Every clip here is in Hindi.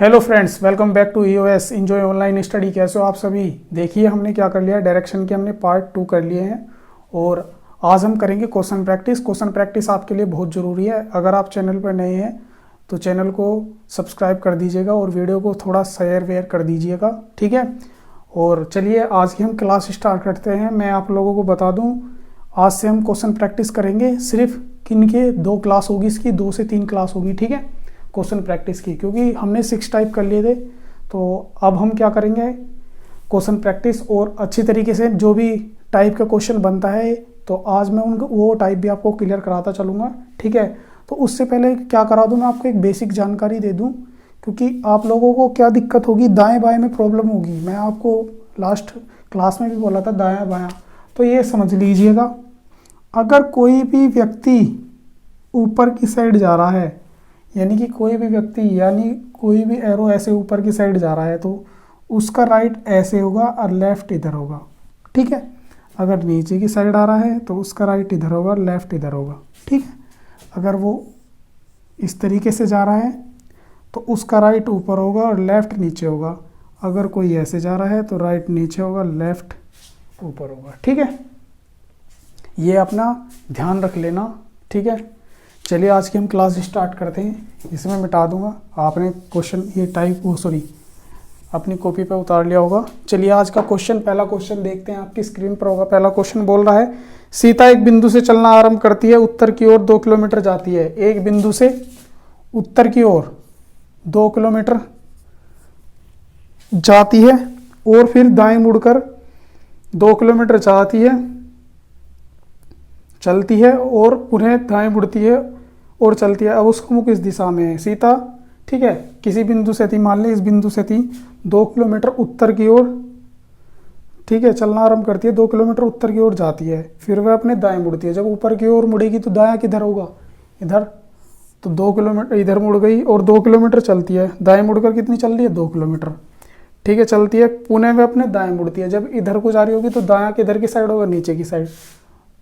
Hello friends, welcome back to EOS enjoy online study. कैसे हो आप सभी। देखिए हमने क्या कर लिया, डायरेक्शन के हमने पार्ट 2 कर लिए हैं और आज हम करेंगे क्वेश्चन प्रैक्टिस। क्वेश्चन प्रैक्टिस आपके लिए बहुत ज़रूरी है। अगर आप चैनल पर नए हैं तो चैनल को सब्सक्राइब कर दीजिएगा और वीडियो को थोड़ा शेयर वेयर कर दीजिएगा, ठीक है। और चलिए आज की हम क्लास स्टार्ट करते हैं। मैं आप लोगों को बता दूँ, आज से हम क्वेश्चन प्रैक्टिस करेंगे। सिर्फ किन के 2 क्लास होगी, इसकी 2 से 3 क्लास होगी, ठीक है, क्वेश्चन प्रैक्टिस की, क्योंकि हमने 6 टाइप कर लिए थे। तो अब हम क्या करेंगे, क्वेश्चन प्रैक्टिस और अच्छी तरीके से जो भी टाइप का क्वेश्चन बनता है तो आज मैं उनको वो टाइप भी आपको क्लियर कराता चलूँगा, ठीक है। तो उससे पहले क्या करा दूँ, मैं आपको एक बेसिक जानकारी दे दूँ, क्योंकि आप लोगों को क्या दिक्कत होगी, दाएँ बाएँ में प्रॉब्लम होगी। मैं आपको लास्ट क्लास में भी बोला था दायाँ बायाँ, तो ये समझ लीजिएगा। अगर कोई भी व्यक्ति ऊपर की साइड जा रहा है, यानी कि कोई भी व्यक्ति, यानी कोई भी एरो ऐसे ऊपर की साइड जा रहा है तो उसका राइट ऐसे होगा और लेफ्ट इधर होगा, ठीक है। अगर नीचे की साइड आ रहा है तो उसका राइट इधर होगा, लेफ्ट इधर होगा, ठीक है। अगर वो इस तरीके से जा रहा है तो उसका राइट ऊपर होगा और लेफ्ट नीचे होगा। अगर कोई ऐसे जा रहा है तो राइट नीचे होगा, लेफ्ट ऊपर होगा, ठीक है। ये अपना ध्यान रख लेना, ठीक है। चलिए आज की हम क्लास स्टार्ट करते हैं। इसमें मिटा दूंगा, आपने क्वेश्चन ये टाइप अपनी कॉपी पे उतार लिया होगा। चलिए आज का क्वेश्चन, पहला क्वेश्चन देखते हैं, आपकी स्क्रीन पर होगा। पहला क्वेश्चन बोल रहा है, सीता एक बिंदु से चलना आरंभ करती है, उत्तर की ओर 2 किलोमीटर जाती है। एक बिंदु से उत्तर की ओर 2 किलोमीटर जाती है और फिर दाएं मुड़कर 2 किलोमीटर जाती है, चलती है और पुनः दाएं मुड़ती है और चलती है। अब उसका मुख किस दिशा में है, सीता, ठीक है, किसी बिंदु से थी, मान ली इस बिंदु से थी, 2 किलोमीटर उत्तर की ओर, ठीक है, चलना आरंभ करती है, 2 किलोमीटर उत्तर की ओर जाती है, फिर वह अपने दाएं मुड़ती है। जब ऊपर की ओर मुड़ेगी तो दायां किधर होगा, इधर। तो 2 किलोमीटर इधर मुड़ गई और 2 किलोमीटर चलती है, दाएं मुड़कर कितनी चल रही है, 2 किलोमीटर, ठीक है, चलती है, पुनः वह अपने दाएं मुड़ती है। जब इधर को जा रही होगी तो दायां किधर की साइड होगा, नीचे की साइड।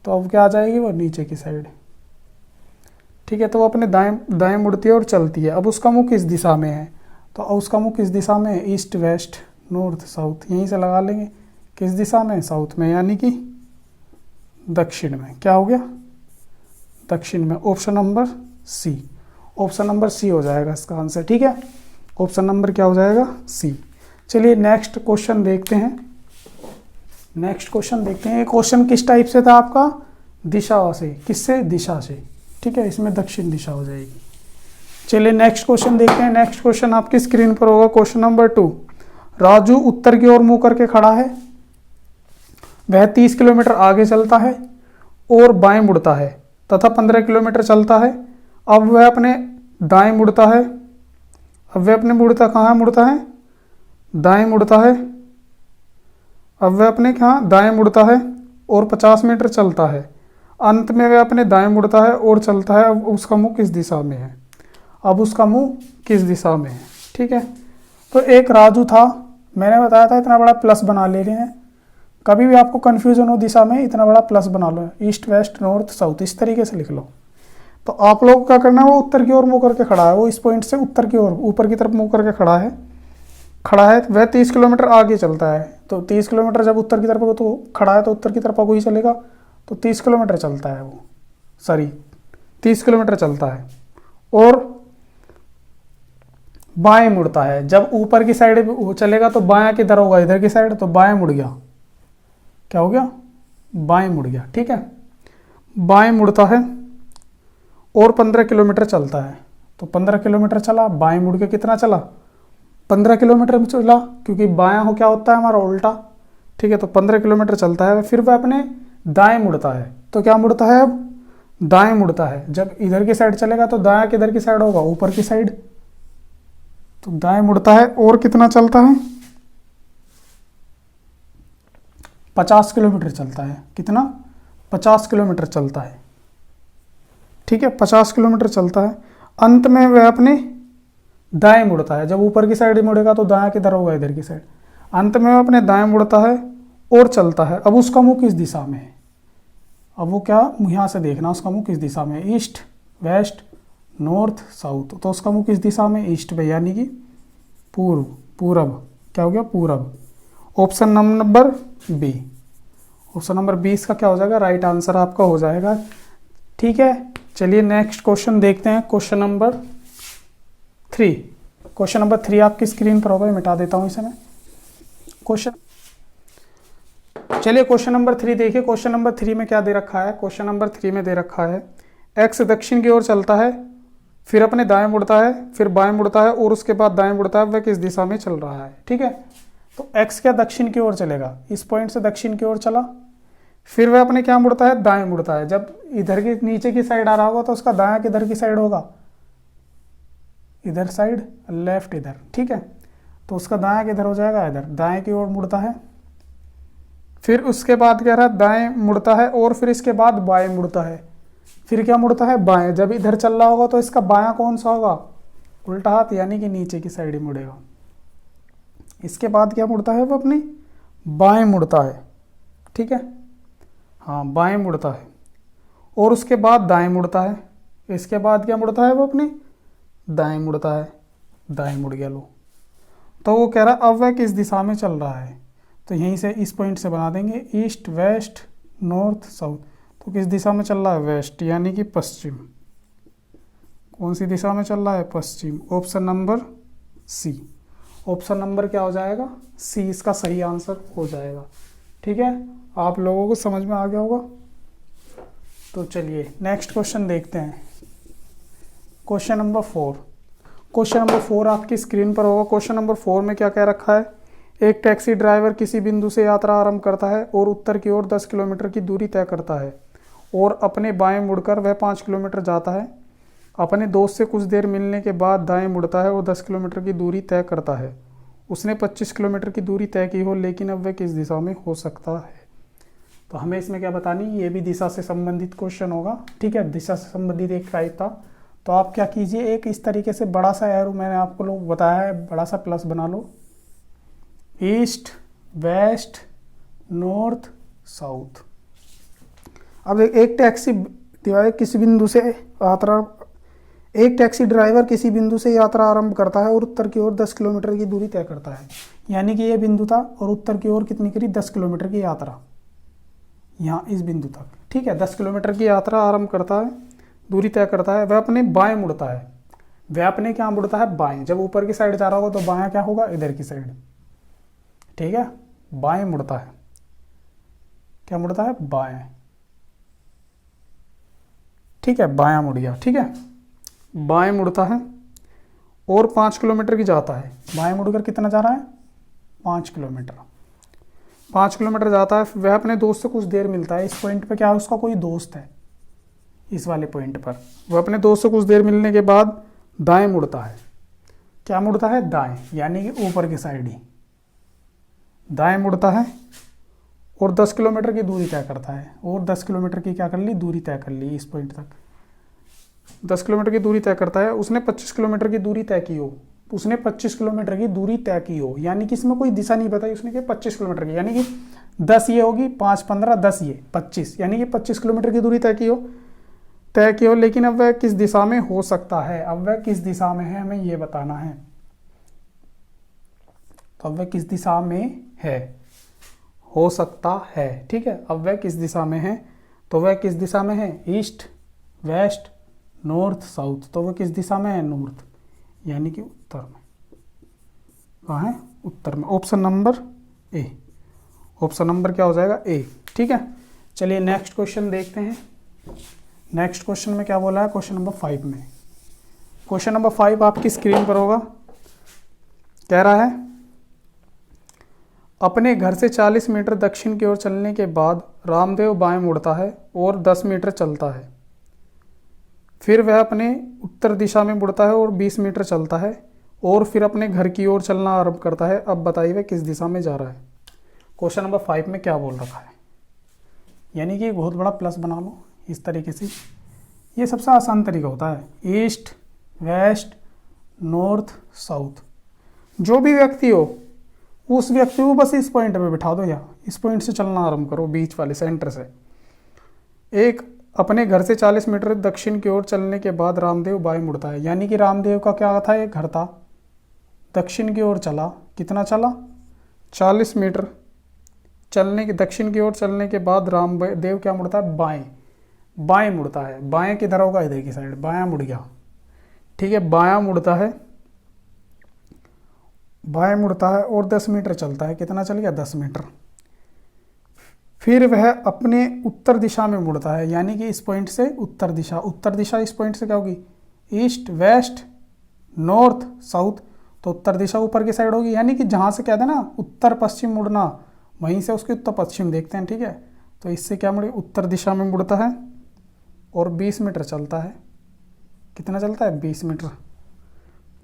तो अब क्या आ जाएगी, वो नीचे की साइड, ठीक है। तो वो अपने दाएं मुड़ती है और चलती है। अब उसका मुख किस दिशा में है, तो उसका मुख किस दिशा में है, ईस्ट वेस्ट नॉर्थ साउथ, यहीं से लगा लेंगे। किस दिशा में, साउथ में, यानी कि दक्षिण में। क्या हो गया, दक्षिण में। Option number C, option number C हो जाएगा इसका आंसर, ठीक है। ऑप्शन नंबर क्या हो जाएगा, सी। चलिए नेक्स्ट क्वेश्चन देखते हैं। नेक्स्ट क्वेश्चन देखते हैं। ये क्वेश्चन किस टाइप से था आपका, दिशा से, किससे, दिशा से, ठीक है। इसमें दक्षिण दिशा हो जाएगी। चलिए नेक्स्ट क्वेश्चन देखते हैं। नेक्स्ट क्वेश्चन आपकी स्क्रीन पर होगा, क्वेश्चन नंबर 2। राजू उत्तर की ओर मुंह करके खड़ा है, वह 30 किलोमीटर आगे चलता है और बाएं मुड़ता है तथा 15 किलोमीटर चलता है। अब वह अपने दाएं मुड़ता है, अब वह अपने मुड़ता कहाँ मुड़ता है, दाएं मुड़ता है। अब वह अपने कहाँ दाएं मुड़ता है और 50 मीटर चलता है। अंत में वह अपने दाएं मुड़ता है और चलता है। अब उसका मुंह किस दिशा में है, अब उसका मुंह किस दिशा में है, ठीक है। तो एक राजू था, मैंने बताया था इतना बड़ा प्लस बना ले रहे हैं। कभी भी आपको कन्फ्यूजन हो दिशा में, इतना बड़ा प्लस बना लो, ईस्ट वेस्ट नॉर्थ साउथ, इस तरीके से लिख लो। तो आप लोग क्या करना है, वो उत्तर की ओर मुँह करके खड़ा है, वो इस पॉइंट से उत्तर की ओर ऊपर की तरफ मुँह करके खड़ा है, वह 30 किलोमीटर आगे चलता है। तो 30 किलोमीटर जब उत्तर की तरफ हो तो खड़ा है तो उत्तर की तरफ ही चलेगा, तो 30 किलोमीटर चलता है वो, सॉरी 30 किलोमीटर चलता है और बाएं मुड़ता है। जब ऊपर की साइड वो चलेगा तो बायां किधर होगा, इधर की साइड, तो बाएं मुड़ गया। क्या हो गया, बाएं मुड़ गया, ठीक है। बाएं मुड़ता है और 15 किलोमीटर चलता है। तो 15 किलोमीटर चला, बाएं मुड़ के कितना चला, 15 किलोमीटर चला, क्योंकि बायां हो क्या होता है हमारा उल्टा, ठीक है। तो 15 किलोमीटर चलता है, फिर वह अपने दाएं मुड़ता है। तो क्या मुड़ता है, अब दाएं मुड़ता है। जब इधर की साइड चलेगा तो दायां किधर की साइड होगा, ऊपर की साइड। तो दाएं मुड़ता है और कितना चलता है, 50 किलोमीटर चलता है। कितना, 50 किलोमीटर चलता है, ठीक है, 50 किलोमीटर चलता है। अंत में वह अपने दाएं मुड़ता है। जब ऊपर की साइड मुड़ेगा तो दायां किधर होगा, इधर की साइड। अंत में वह अपने दाएं मुड़ता है और चलता है। अब उसका मुंह किस दिशा में है, अब वो क्या, यहाँ से देखना उसका मुंह किस दिशा में है, ईस्ट वेस्ट नॉर्थ साउथ। तो उसका मुंह किस दिशा में, ईस्ट में, यानी कि पूर्व, पूरब, क्या हो गया पूरब। Option number B, option number 20 का क्या हो जाएगा राइट आंसर आपका हो जाएगा। ठीक है, चलिए नेक्स्ट क्वेश्चन देखते हैं। क्वेश्चन नंबर 3, क्वेश्चन नंबर 3 आपकी स्क्रीन पर होगा, मिटा देता हूं इसे मैं। क्वेश्चन, चलिए क्वेश्चन नंबर 3 देखिए। क्वेश्चन नंबर 3 में क्या दे रखा है? क्वेश्चन नंबर 3 में दे रखा है एक्स दक्षिण की ओर चलता है, फिर अपने दाएं मुड़ता है, फिर बाएं मुड़ता है और उसके बाद दाएं मुड़ता है, वह किस दिशा में चल रहा है? ठीक है, तो एक्स क्या दक्षिण की ओर चलेगा, इस पॉइंट से दक्षिण की ओर चला, फिर वह अपने क्या मुड़ता है, दाएं मुड़ता है। जब इधर की नीचे की साइड आ रहा होगा तो उसका दायां किधर की साइड होगा, इधर साइड, लेफ्ट इधर। ठीक है, तो उसका दायां किधर हो जाएगा, इधर दाएं की ओर मुड़ता है। फिर उसके बाद कह रहा है दाएं मुड़ता है और फिर इसके बाद बाएं मुड़ता है, फिर क्या मुड़ता है, बाएं। जब इधर चल रहा होगा तो इसका बायां कौन सा होगा, उल्टा हाथ, यानी कि नीचे की साइड ही मुड़ेगा। इसके बाद क्या मुड़ता है, वो अपनी बाएं मुड़ता है। ठीक है, हाँ बाएं मुड़ता है और उसके बाद दाएं मुड़ता है। इसके बाद क्या मुड़ता है, वो अपनी दाएं मुड़ता है, दाएं मुड़ गया लो। तो वो कह रहा है अब वह किस दिशा में चल रहा है, तो यहीं से इस पॉइंट से बना देंगे ईस्ट, वेस्ट, नॉर्थ, साउथ। तो किस दिशा में चल रहा है, वेस्ट, यानी कि पश्चिम। कौन सी दिशा में चल रहा है, पश्चिम। Option number C, option number क्या हो जाएगा, सी इसका सही आंसर हो जाएगा। ठीक है, आप लोगों को समझ में आ गया होगा। तो चलिए नेक्स्ट क्वेश्चन देखते हैं। क्वेश्चन नंबर 4, क्वेश्चन नंबर 4 आपकी स्क्रीन पर होगा। क्वेश्चन नंबर 4 में क्या कह रखा है, एक टैक्सी ड्राइवर किसी बिंदु से यात्रा आरंभ करता है और उत्तर की ओर 10 किलोमीटर की दूरी तय करता है और अपने बाएं मुड़कर वह 5 किलोमीटर जाता है। अपने दोस्त से कुछ देर मिलने के बाद दाएं मुड़ता है और 10 किलोमीटर की दूरी तय करता है। उसने 25 किलोमीटर की दूरी तय की हो, लेकिन अब वह किस दिशा में हो सकता है? तो हमें इसमें क्या बतानी, ये भी दिशा से संबंधित क्वेश्चन होगा। ठीक है, दिशा से संबंधित एक टाइप था। तो आप क्या कीजिए, एक इस तरीके से बड़ा सा एरो मैंने आपको लोग बताया है, बड़ा सा प्लस बना लो, ईस्ट, वेस्ट, नॉर्थ, साउथ। अब एक टैक्सी ड्राइवर किसी बिंदु से यात्रा, एक टैक्सी ड्राइवर किसी बिंदु से यात्रा आरंभ करता है और उत्तर की ओर 10 किलोमीटर की दूरी तय करता है। यानी कि ये बिंदु था और उत्तर की ओर कितनी करी, 10 किलोमीटर की यात्रा, यहाँ इस बिंदु तक। ठीक है, 10 किलोमीटर की यात्रा आरंभ करता है, दूरी तय करता है, वह अपने बाएं मुड़ता है। वह अपने क्या मुड़ता है, बाएं। जब ऊपर की साइड जा रहा होगा तो बायां क्या होगा, इधर की साइड। ठीक है, बाएं मुड़ता है, क्या मुड़ता है, बाएं। ठीक है, बायां मुड़ गया। ठीक है, बाएं मुड़ता है और 5 किलोमीटर की जाता है। बाएं मुड़कर कितना जा रहा है, 5 किलोमीटर। 5 किलोमीटर जाता है, वह अपने दोस्त से कुछ देर मिलता है। इस पॉइंट पे क्या है, उसका कोई दोस्त है, इस वाले पॉइंट पर। वह अपने दोस्त से कुछ देर मिलने के बाद दाएं मुड़ता है। क्या मुड़ता है, दाएं, यानी कि ऊपर की साइड ही दाएं मुड़ता है और 10 किलोमीटर की दूरी तय करता है। और 10 किलोमीटर की क्या कर ली, दूरी तय कर ली। इस पॉइंट तक 10 किलोमीटर की दूरी तय करता है। उसने 25 किलोमीटर की दूरी तय की हो, उसने 25 किलोमीटर की दूरी तय की हो, यानी कि इसमें कोई दिशा नहीं बताई उसने कि 25 किलोमीटर की, यानी कि 10 ये होगी, 5 15 10 ये 25, यानी कि 25 किलोमीटर की दूरी तय की हो। लेकिन अब वह किस दिशा में हो सकता है, अब वह किस दिशा में है, हमें ये बताना है। तो अब वह किस दिशा में है, हो सकता है। ठीक है, अब वह किस दिशा में है, तो वह किस दिशा में है, ईस्ट, वेस्ट, नॉर्थ, साउथ। तो वह किस दिशा में है, नॉर्थ, यानी कि उत्तर में। कहाँ है, उत्तर में। Option number A, option number क्या हो जाएगा, ए। ठीक है, चलिए नेक्स्ट क्वेश्चन देखते हैं। नेक्स्ट क्वेश्चन में क्या बोला है, क्वेश्चन नंबर 5 में। क्वेश्चन नंबर 5 आपकी स्क्रीन पर होगा। कह रहा है अपने घर से 40 मीटर दक्षिण की ओर चलने के बाद रामदेव बाएं मुड़ता है और 10 मीटर चलता है। फिर वह अपने उत्तर दिशा में मुड़ता है और 20 मीटर चलता है और फिर अपने घर की ओर चलना आरंभ करता है। अब बताइए वह किस दिशा में जा रहा है। क्वेश्चन नंबर 5 में क्या बोल रखा है, यानी कि एक बहुत बड़ा प्लस बना लो इस तरीके से। ये सबसे आसान तरीका होता है, ईस्ट, वेस्ट, नॉर्थ, साउथ। जो भी व्यक्ति हो उस व्यक्ति को बस इस पॉइंट पे बिठा दो, या इस पॉइंट से चलना आरंभ करो, बीच वाले सेंटर से। एक अपने घर से 40 मीटर दक्षिण की ओर चलने के बाद रामदेव बाएं मुड़ता है, यानी कि रामदेव का क्या था, एक घर था दक्षिण की ओर चला, कितना चला, 40 मीटर चलने के, दक्षिण की ओर चलने के बाद रामदेव क्या मुड़ता है, बाएं, बाएं मुड़ता है। बाएं किधर होगा, इधर की साइड, बायां मुड़ गया, ठीक है, बायां मुड़ता है, बाएं मुड़ता है और 10 मीटर चलता है, कितना चल गया, 10 मीटर। फिर वह अपने उत्तर दिशा में मुड़ता है, यानी कि इस पॉइंट से उत्तर दिशा, उत्तर दिशा इस पॉइंट से क्या होगी, ईस्ट, वेस्ट, नॉर्थ, साउथ, तो उत्तर दिशा ऊपर की साइड होगी, यानी कि जहाँ से कहते हैं ना उत्तर पश्चिम मुड़ना, वहीं से उसकी उत्तर पश्चिम देखते हैं, ठीक है। तो इससे क्या मुड़े, उत्तर दिशा में मुड़ता है और 20 मीटर चलता है, कितना चलता है, 20 मीटर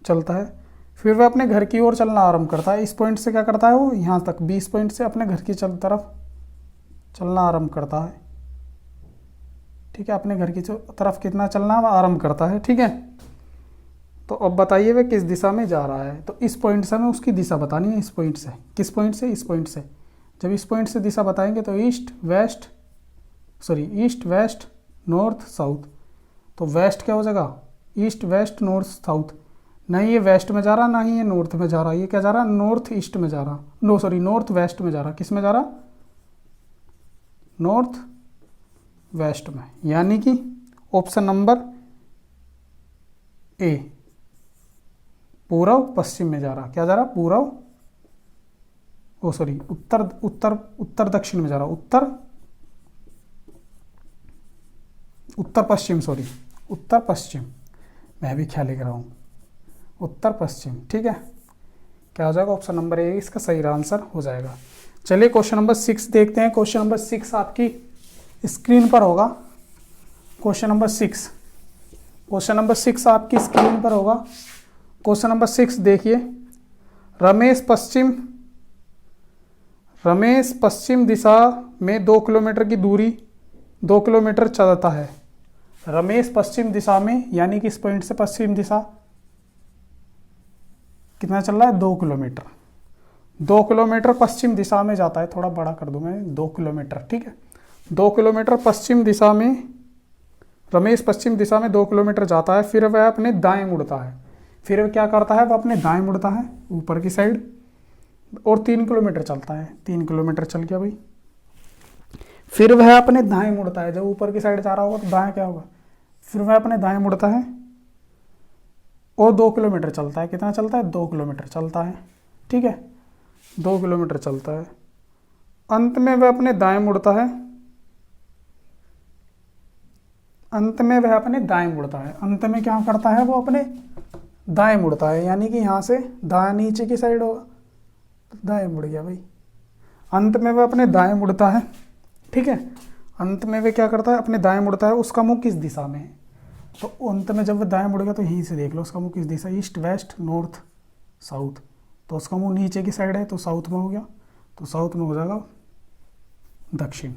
चलता है। फिर वह अपने घर की ओर चलना आरंभ करता है, इस पॉइंट से क्या करता है वो, यहाँ तक 20 पॉइंट से अपने घर की तरफ चलना आरंभ करता है, ठीक है, अपने घर की तरफ कितना चलना आरंभ करता है, ठीक है। तो अब बताइए वह किस दिशा में जा रहा है, तो इस पॉइंट से हमें उसकी दिशा बतानी है, इस पॉइंट से, किस पॉइंट से, इस पॉइंट से। जब इस पॉइंट से दिशा बताएंगे तो ईस्ट वेस्ट, नॉर्थ साउथ, तो वेस्ट क्या हो जाएगा, ईस्ट वेस्ट नॉर्थ साउथ, नहीं ये वेस्ट में जा रहा, ना ही ये नॉर्थ में जा रहा, ये क्या जा रहा, नॉर्थ ईस्ट में जा रहा, नॉर्थ वेस्ट में जा रहा, किस में जा रहा, नॉर्थ वेस्ट में, यानी कि ऑप्शन नंबर ए, पूर्व पश्चिम में जा रहा, क्या जा रहा, पूर्व, उत्तर दक्षिण में जा रहा, उत्तर पश्चिम, मैं भी ख्याल लिख रहा हूँ, उत्तर पश्चिम, ठीक है। क्या हो जाएगा, ऑप्शन नंबर ए इसका सही आंसर हो जाएगा। चलिए क्वेश्चन नंबर 6 देखते हैं। क्वेश्चन नंबर 6 आपकी स्क्रीन पर होगा। क्वेश्चन नंबर 6 आपकी स्क्रीन पर होगा। क्वेश्चन नंबर 6 देखिए, रमेश पश्चिम दिशा में 2 किलोमीटर की दूरी 2 किलोमीटर चलता है। रमेश पश्चिम दिशा में, यानी कि इस पॉइंट से पश्चिम दिशा कितना चल रहा है, 2 किलोमीटर। 2 किलोमीटर पश्चिम दिशा में जाता है, थोड़ा बड़ा कर दूं मैं, 2 किलोमीटर, ठीक है। 2 किलोमीटर पश्चिम दिशा में, रमेश पश्चिम दिशा में 2 किलोमीटर जाता है। फिर वह अपने दाएं मुड़ता है। फिर वह क्या करता है, वह अपने दाएं मुड़ता है ऊपर की साइड और 3 किलोमीटर चलता है। 3 किलोमीटर चल गया भाई। फिर वह अपने दाएं मुड़ता है, जब ऊपर की साइड जा रहा होगा तो दाएं क्या होगा, फिर वह अपने दाएं मुड़ता है और 2 किलोमीटर चलता है। कितना चलता है, 2 किलोमीटर चलता है, ठीक है, 2 किलोमीटर चलता है। अंत में वह अपने दाएं मुड़ता है। अंत में वह अपने दाएं मुड़ता है। अंत में क्या करता है, वो अपने दाएं मुड़ता है, यानी कि यहाँ से दाएं नीचे की साइड होगा, दाएं मुड़ गया भाई। अंत में वह अपने दाएं मुड़ता है, ठीक है। अंत में वह क्या करता है, अपने दाएं मुड़ता है। उसका मुंह किस दिशा में है, तो अंत में जब वह दाएं मुड़ गया तो यहीं से देख लो उसका मुंह किस दिशा, ईस्ट वेस्ट नॉर्थ साउथ। तो उसका मुंह नीचे की साइड है तो साउथ में हो गया, तो साउथ में हो जाएगा दक्षिण।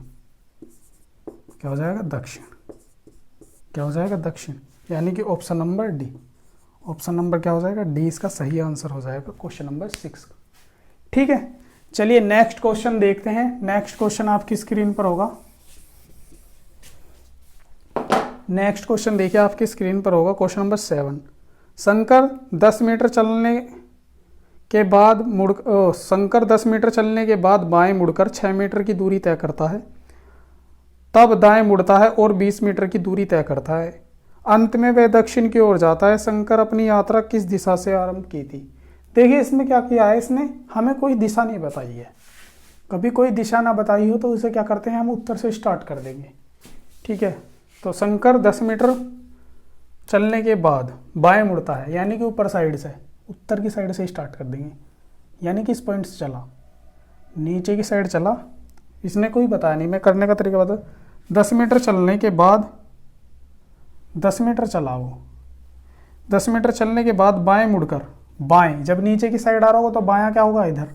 क्या हो जाएगा, दक्षिण। क्या हो जाएगा, दक्षिण, यानी कि option number D. Option number क्या हो जाएगा, डी इसका सही आंसर हो जाएगा क्वेश्चन नंबर 6 का, ठीक है। चलिए नेक्स्ट क्वेश्चन देखते हैं। नेक्स्ट क्वेश्चन आपकी स्क्रीन पर होगा। नेक्स्ट क्वेश्चन देखिए आपकी स्क्रीन पर होगा। क्वेश्चन नंबर 7, शंकर 10 मीटर चलने के बाद बाएं मुड़कर 6 मीटर की दूरी तय करता है, तब दाएं मुड़ता है और 20 मीटर की दूरी तय करता है। अंत में वह दक्षिण की ओर जाता है। शंकर अपनी यात्रा किस दिशा से आरंभ की थी। देखिए इसमें क्या किया है, इसने हमें कोई दिशा नहीं बताई है। कभी कोई दिशा ना बताई हो तो उसे क्या करते हैं, हम उत्तर से स्टार्ट कर देंगे, ठीक है। तो शंकर 10 मीटर चलने के बाद बाएं मुड़ता है, यानी कि ऊपर साइड से, उत्तर की साइड से स्टार्ट कर देंगे, यानी कि इस पॉइंट से चला, नीचे की साइड चला। इसने कोई बताया नहीं, मैं करने का तरीका बता। 10 मीटर चलने के बाद 10 मीटर चला वो, 10 मीटर चलने के बाद बाएं मुड़कर, बाएं जब नीचे की साइड आ रहा होगा तो बायां क्या होगा, इधर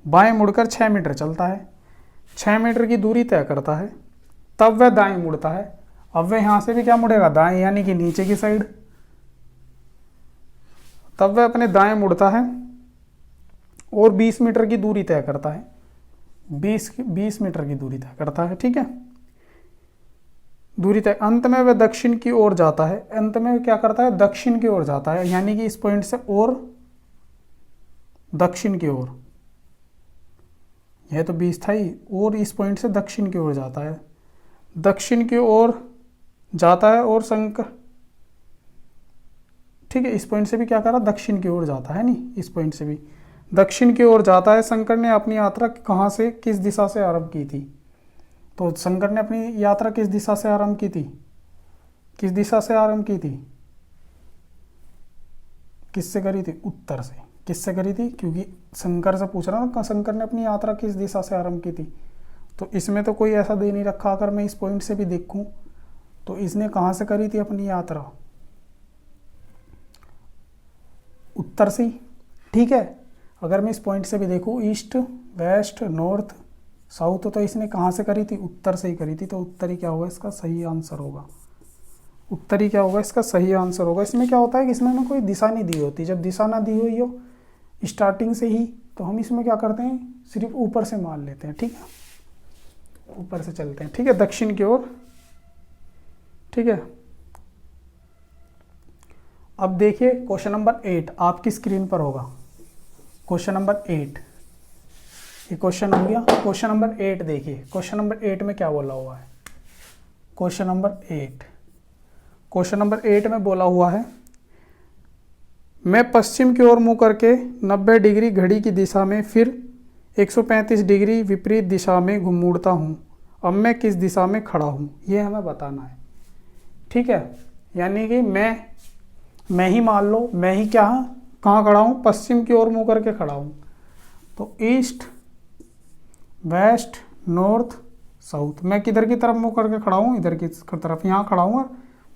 बाएं मुड़कर 6 मीटर चलता है। 6 मीटर की दूरी तय करता है, तब वह दाएं मुड़ता है। अब वह यहाँ से भी क्या मुड़ेगा, दाएं, यानी कि नीचे की साइड। तब वह अपने दाएं मुड़ता है और 20 मीटर की दूरी तय करता है। 20 मीटर की दूरी तय करता है, ठीक है, दूरी तय। अंत में वह दक्षिण की ओर जाता है। अंत में क्या करता है, दक्षिण की ओर जाता है, यानी कि इस पॉइंट से और दक्षिण की ओर, यह तो 20 था ही, और इस पॉइंट से दक्षिण की ओर जाता है, दक्षिण की ओर जाता है और शंकर, ठीक है, इस पॉइंट से भी क्या करा, दक्षिण की ओर जाता है, नहीं इस पॉइंट से भी दक्षिण की ओर जाता है। शंकर ने अपनी यात्रा कहाँ से, किस दिशा से आरंभ की थी? तो शंकर ने अपनी यात्रा किस दिशा से आरंभ की थी? किस दिशा से आरंभ की थी? किससे करी थी? उत्तर से। किससे करी थी? क्योंकि शंकर से पूछ रहा ना, शंकर ने अपनी यात्रा किस दिशा से आरंभ की थी। तो इसमें तो कोई ऐसा दे नहीं रखा, अगर मैं इस पॉइंट से भी देखूं तो इसने कहाँ से करी थी अपनी यात्रा? उत्तर से, ठीक है। अगर मैं इस पॉइंट से भी देखूं, ईस्ट वेस्ट नॉर्थ साउथ, तो इसने कहाँ से करी थी? उत्तर से ही करी थी। तो उत्तर ही क्या होगा इसका सही आंसर होगा, उत्तर ही क्या होगा इसका सही आंसर होगा। इसमें क्या होता है कि इसमें ना कोई दिशा नहीं दी होती, जब दिशा ना दी हुई हो स्टार्टिंग से ही, तो हम इसमें क्या करते हैं, सिर्फ ऊपर से मान लेते हैं, ठीक है, ऊपर से चलते हैं, ठीक है, दक्षिण की ओर, ठीक है। अब देखिए क्वेश्चन नंबर 8 आपकी स्क्रीन पर होगा, क्वेश्चन नंबर 8, ये क्वेश्चन हो गया। क्वेश्चन नंबर 8 देखिए, क्वेश्चन नंबर 8 में क्या बोला हुआ है? क्वेश्चन नंबर 8, क्वेश्चन नंबर 8 में बोला हुआ है, मैं पश्चिम की ओर मुंह करके 90 डिग्री घड़ी की दिशा में फिर 135 डिग्री विपरीत दिशा में मुड़ता हूँ, अब मैं किस दिशा में खड़ा हूँ, ये हमें बताना है, ठीक है। यानी कि मैं ही मान लो, मैं ही क्या, कहाँ खड़ा हूँ, पश्चिम की ओर मुंह करके खड़ा हूँ। तो ईस्ट वेस्ट नॉर्थ साउथ, मैं किधर की तरफ मुंह करके खड़ा हूँ? इधर की तरफ, यहाँ खड़ा हूँ और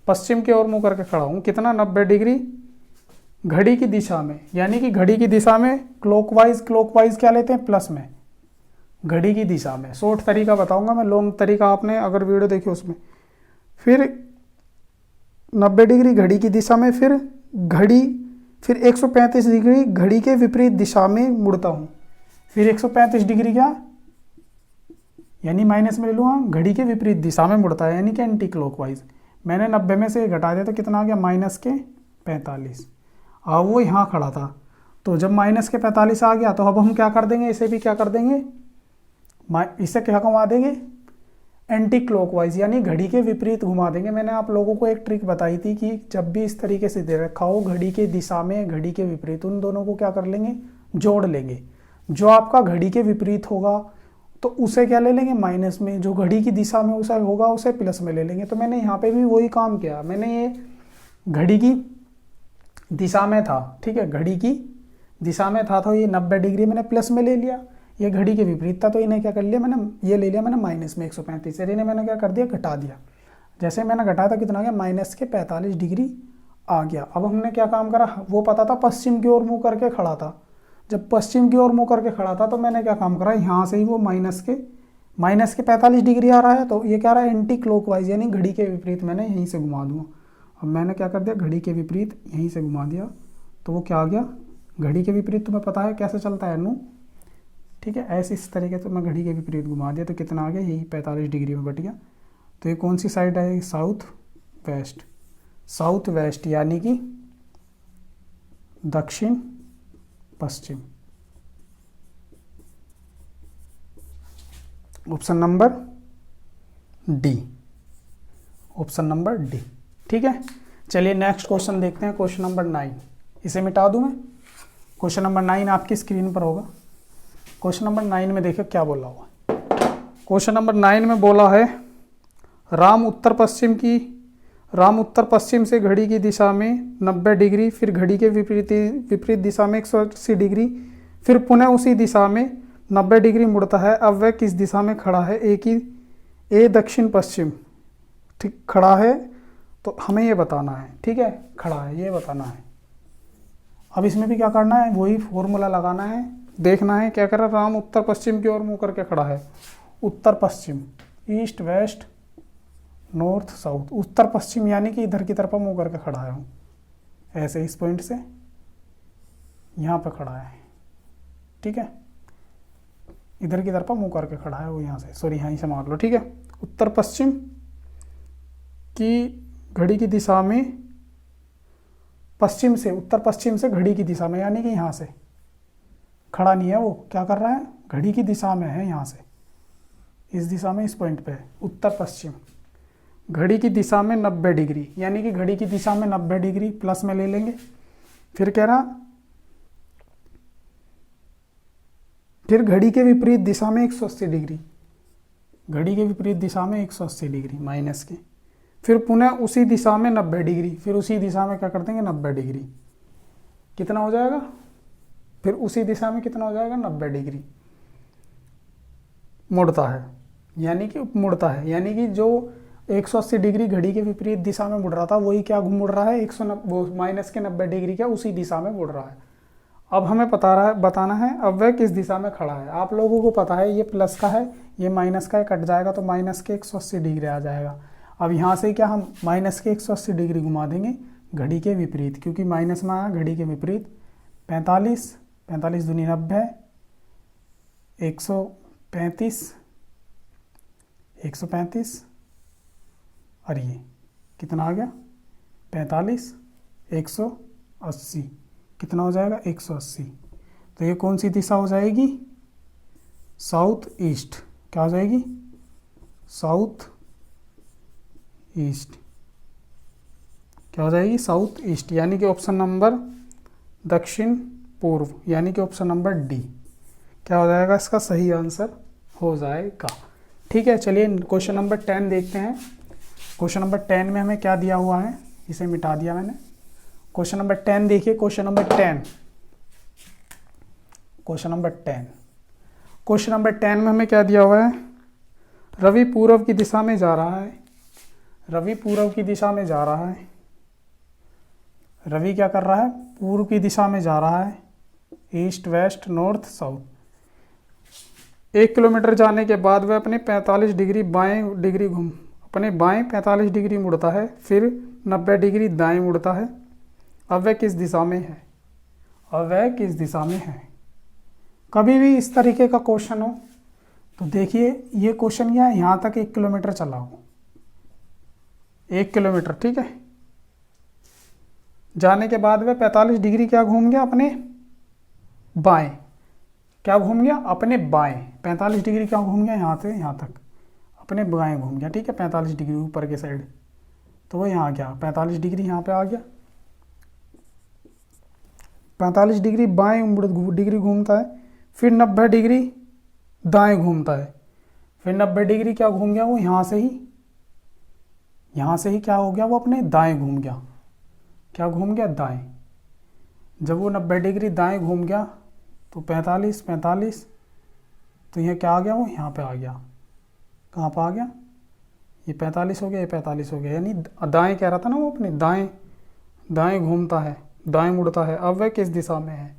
पश्चिम की ओर मुंह करके खड़ा हूँ। कितना? 90 डिग्री घड़ी की दिशा में, यानी कि घड़ी की दिशा में क्लॉकवाइज, क्लॉकवाइज क्या लेते हैं? प्लस में, घड़ी की दिशा में। शॉर्ट तरीका बताऊंगा मैं, लॉन्ग तरीका आपने अगर वीडियो देखी उसमें। फिर 90 डिग्री घड़ी की दिशा में, फिर 135 डिग्री घड़ी के विपरीत दिशा में मुड़ता हूँ। फिर 135 डिग्री क्या, यानी माइनस में ले लूँगा, घड़ी के विपरीत दिशा में मुड़ता है, यानी कि एंटी क्लॉकवाइज। मैंने 90 में से घटा दिया तो कितना आ गया? माइनस के 45। अब वो यहाँ खड़ा था, तो जब माइनस के 45 आ गया तो अब हम क्या कर देंगे, इसे भी क्या कर देंगे, इसे क्या घुमा देंगे? एंटी क्लॉकवाइज, यानी घड़ी के विपरीत घुमा देंगे। मैंने आप लोगों को एक ट्रिक बताई थी कि जब भी इस तरीके से दे रखा हो, घड़ी के दिशा में घड़ी के विपरीत, उन दोनों को क्या कर लेंगे? जोड़ लेंगे। जो आपका घड़ी के विपरीत होगा तो उसे क्या ले लेंगे? माइनस में। जो घड़ी की दिशा में उसे होगा उसे प्लस में ले लेंगे। तो मैंने यहाँ पे भी वही काम किया, मैंने ये घड़ी की दिशा में था, ठीक है, घड़ी की दिशा में था तो ये 90 डिग्री मैंने प्लस में ले लिया। ये घड़ी के विपरीत था तो इन्हें क्या कर लिया मैंने, ये ले लिया मैंने माइनस में 135, इन्हें मैंने क्या कर दिया? घटा दिया। जैसे मैंने घटाया था कितना आ गया? माइनस के 45 डिग्री आ गया। अब हमने क्या काम करा, वो पता था पश्चिम की ओर मुँह करके खड़ा था। जब पश्चिम की ओर मुँह करके खड़ा था तो मैंने क्या काम करा, यहाँ से ही वो माइनस के 45 डिग्री आ रहा है, तो ये क्या रहा है? एंटी क्लॉकवाइज, यानी घड़ी के विपरीत मैंने यहीं से घुमा दूँगा। अब मैंने क्या कर दिया, घड़ी के विपरीत यहीं से घुमा दिया, तो वो क्या आ गया? घड़ी के विपरीत तुम्हें पता है कैसे चलता है नू, ठीक है, ऐसे इस तरीके से मैं घड़ी के विपरीत घुमा दिया तो कितना आ गया? यही 45 डिग्री में बट गया। तो ये कौन सी साइड है? साउथ वेस्ट, साउथ वेस्ट यानी कि दक्षिण पश्चिम। Option number D, option number D, ठीक है। चलिए नेक्स्ट क्वेश्चन देखते हैं, क्वेश्चन नंबर 9। इसे मिटा दूं मैं, क्वेश्चन नंबर 9 आपकी स्क्रीन पर होगा। क्वेश्चन नंबर 9 में देखिए क्या बोला हुआ है। क्वेश्चन नंबर 9 में बोला है, राम उत्तर पश्चिम से घड़ी की दिशा में 90 डिग्री, फिर घड़ी के विपरीत दिशा में 180 डिग्री, फिर पुनः उसी दिशा में 90 डिग्री मुड़ता है। अब वह किस दिशा में खड़ा है? ए दक्षिण पश्चिम, ठीक, खड़ा है, तो हमें ये बताना है, ठीक है, खड़ा है ये बताना है। अब इसमें भी क्या करना है, वही फॉर्मूला लगाना है, देखना है क्या कर रहा है। राम उत्तर पश्चिम की ओर मुँह करके खड़ा है, उत्तर पश्चिम, ईस्ट वेस्ट नॉर्थ साउथ, उत्तर पश्चिम यानी कि इधर की तरफ मुँह करके खड़ा है, ऐसे इस पॉइंट से यहाँ पे खड़ा है, ठीक है, इधर की तरफ मुँह करके खड़ा है वो, यहाँ से सॉरी यहीं से मान लो, ठीक है। उत्तर पश्चिम की घड़ी की दिशा में, पश्चिम से, उत्तर पश्चिम से घड़ी की दिशा में, यानी कि यहाँ से खड़ा नहीं है, वो क्या कर रहा है, घड़ी की दिशा में है, यहाँ से इस दिशा में, इस पॉइंट पे उत्तर पश्चिम, घड़ी की दिशा में 90 डिग्री, यानी कि घड़ी की दिशा में 90 डिग्री प्लस में ले लेंगे। फिर कह रहा फिर घड़ी के विपरीत दिशा में 180 डिग्री, घड़ी के विपरीत दिशा में 180 डिग्री माइनस के, फिर पुनः उसी दिशा में 90 डिग्री, फिर उसी दिशा में क्या कर देंगे 90 डिग्री, कितना हो जाएगा, फिर उसी दिशा में कितना हो जाएगा 90 डिग्री मुड़ता है, यानी कि मुड़ता है, यानी कि जो 180 डिग्री घड़ी के विपरीत दिशा में मुड़ रहा था वही क्या मुड़ रहा है, 190 माइनस के 90 डिग्री क्या उसी दिशा में मुड़ रहा है। अब हमें बताना है अब वह किस दिशा में खड़ा है। आप लोगों को पता है ये प्लस का है, ये माइनस का है, कट जाएगा तो माइनस के 180 डिग्री आ जाएगा। अब यहाँ से क्या हम माइनस के 180 डिग्री घुमा देंगे घड़ी के विपरीत, क्योंकि माइनस में आया घड़ी के विपरीत, 45 45 दूनी 90, 135 और ये कितना आ गया 45 180, कितना हो जाएगा 180। तो ये कौन सी दिशा हो जाएगी, साउथ ईस्ट, क्या हो जाएगी साउथ ईस्ट, क्या हो जाएगी साउथ ईस्ट, यानी कि ऑप्शन नंबर दक्षिण पूर्व, यानी कि ऑप्शन नंबर डी क्या हो जाएगा, इसका सही आंसर हो जाएगा। ठीक है, चलिए क्वेश्चन नंबर 10 देखते हैं। क्वेश्चन नंबर 10 में हमें क्या दिया हुआ है, इसे मिटा दिया मैंने। क्वेश्चन नंबर 10 देखिए, question number 10, question number 10, question number 10 में हमें क्या दिया हुआ है, रवि पूर्व की दिशा में जा रहा है, रवि पूर्व की दिशा में जा रहा है, रवि क्या कर रहा है, पूर्व की दिशा में जा रहा है, east west north south. 1 kilometre जाने के बाद वह अपने 45 डिग्री बाएं डिग्री अपने बाएं 45 डिग्री मुड़ता है, फिर 90 डिग्री दाएं मुड़ता है। अब वह किस दिशा में है, अब वह किस दिशा में है। कभी भी इस तरीके का क्वेश्चन हो तो देखिए, ये क्वेश्चन यहाँ तक 1 किलोमीटर चला हो, 1 किलोमीटर, ठीक है, जाने के बाद वह 45 डिग्री क्या घूम गया, अपने बाएं, क्या घूम गया, अपने बाएं 45 डिग्री क्या घूम गया, यहाँ से यहाँ तक अपने बाएं घूम गया, ठीक है, 45 डिग्री ऊपर के साइड, तो वो यहाँ गया 45 डिग्री यहाँ पे आ गया, 45 डिग्री बाएं डिग्री घूमता है, फिर 90 डिग्री दाएं घूमता है, फिर 90 डिग्री क्या घूम गया, वो यहाँ से ही क्या हो गया, वो अपने दाएं घूम गया, क्या घूम गया, दाएं। जब वो 90 डिग्री दाएं घूम गया तो 45 तो यह क्या आ गया, वो यहाँ पे आ गया, कहाँ पे आ गया, ये 45 हो गया, ये 45 हो गया, यानी दाएं कह रहा था ना वो, अपने दाएं घूमता है, दाएं मुड़ता है। अब वह किस दिशा में है,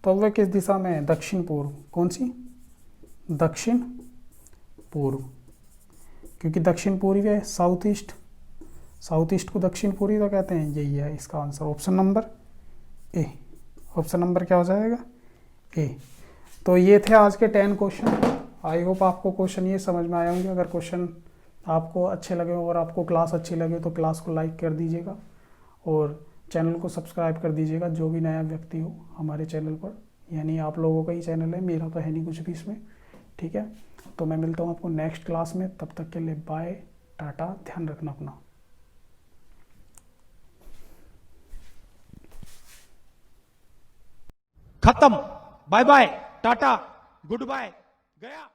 तो अब वह किस दिशा में है, दक्षिण पूर्व, कौन सी, दक्षिण पूर्व, क्योंकि दक्षिण पूर्व है साउथ ईस्ट, साउथ ईस्ट को दक्षिण पूर्वी तो कहते हैं, यही है इसका answer, option number A, option number क्या हो जाएगा, ए। तो ये थे आज के 10 क्वेश्चन। आई होप आपको क्वेश्चन ये समझ में आए होंगे। अगर क्वेश्चन आपको अच्छे लगे और आपको क्लास अच्छी लगे तो क्लास को लाइक कर दीजिएगा और चैनल को सब्सक्राइब कर दीजिएगा, जो भी नया व्यक्ति हो हमारे चैनल पर, यानी आप लोगों का ही चैनल है, मेरा तो है नहीं कुछ भी इसमें, ठीक है। तो मैं मिलता हूँ आपको नेक्स्ट क्लास में, तब तक के लिए बाय, टाटा, ध्यान रखना अपना। खत्म, bye bye, tata, goodbye, गया।